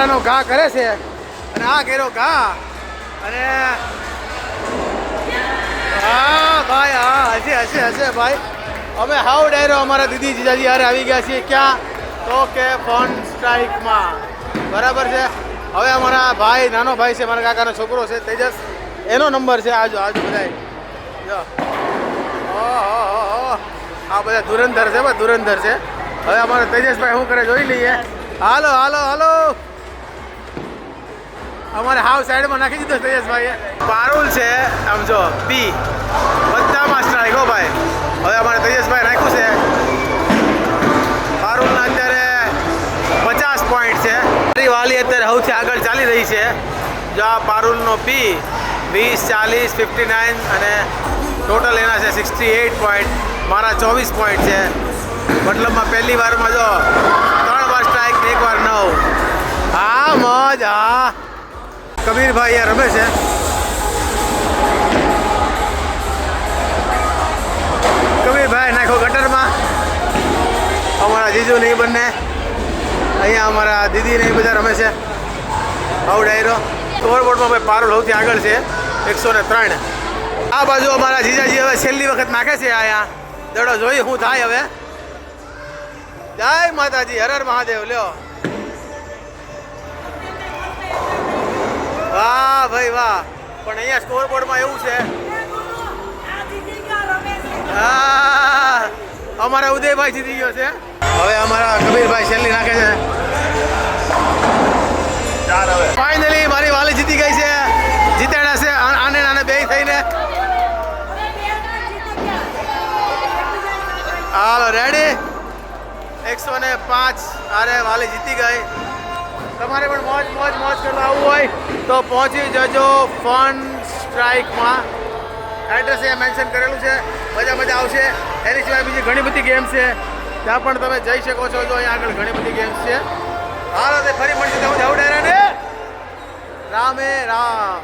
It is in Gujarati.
ડાયરાનો ઘા કરે છે અને આ કર્યો ઘા અને હા ભાઈ હા હશે ભાઈ અમે હાવ ડાયરો અમારા દીદી જીજાજી યારે આવી ગયા છીએ ક્યાં તો કે ફોન સ્ટ્રાઇકમાં બરાબર છે હવે અમારા ભાઈ નાનો ભાઈ છે મારા કાકાનો છોકરો છે તેજસ એનો નંબર છે આજો બધા જો આ બધા ધુરંધર છે ભાઈ ધુરંધર છે હવે અમારા તેજસભાઈ શું કરે જોઈ લઈએ હાલો અમારે હાવ સાઈડમાં નાખી દીધો તેજસભાઈએ પારુલ છે આમ જો પી બધામાં સ્ટ્રાઇક હો ભાઈ હવે અમારે તેજસભાઈ રાખ્યું છે પારુલના અત્યારે 50 પોઈન્ટ છે મારી વાલી અત્યારે સૌથી આગળ ચાલી રહી છે જો આ પારુલનો પી 20 40 59 અને ટોટલ એના છે 68 પોઈન્ટ મારા 24 પોઈન્ટ છે મતલબમાં પહેલી વારમાં જો 3 વાર સ્ટ્રાઇક ને 1 વાર 9 હા મોજ હા કબીરભાઈ યાર રમે છે કબીરભાઈ નાખો ગટરમાં અમારા જીજુ ને બંને અહીંયા અમારા દીદી ને બધા રમે છે હાઉ ડાયરો સ્કોરબોર્ડમાં ભાઈ પારુલ સૌથી આગળ છે 103 આ બાજુ અમારા જીજાજી હવે છેલ્લી વખત નાખે છે અહીંયા દડો જોઈ શું થાય હવે જય માતાજી હર હર મહાદેવ લ્યો વાહ ભાઈ વાહ પણ અહીંયા સ્કોરબોર્ડમાં એવું છે હા અમારા ઉદયભાઈ જીતી ગયો છે હવે અમારા કબીરભાઈ છેલ્લી નાખે છે ફાઇનલી મારી વાલી જીતી ગઈ છે જીતાડ્યા છે આને નાને બે થઈને હાલો રેડી 105 અરે વાલી જીતી ગઈ તમારે પણ મોજ કરવા આવવું હોય તો પહોંચી જજો ફન સ્ટ્રાઇકમાં એડ્રેસ અહીંયા મેન્શન કરેલું છે મજા આવશે એની સિવાય બીજી ઘણી બધી ગેમ્સ છે ત્યાં પણ તમે જઈ શકો છો જો અહીંયા આગળ ઘણી બધી ગેમ્સ છે હાલો તે ફરી મળશે તો હું જાઉં ડાયરાને રામે રામ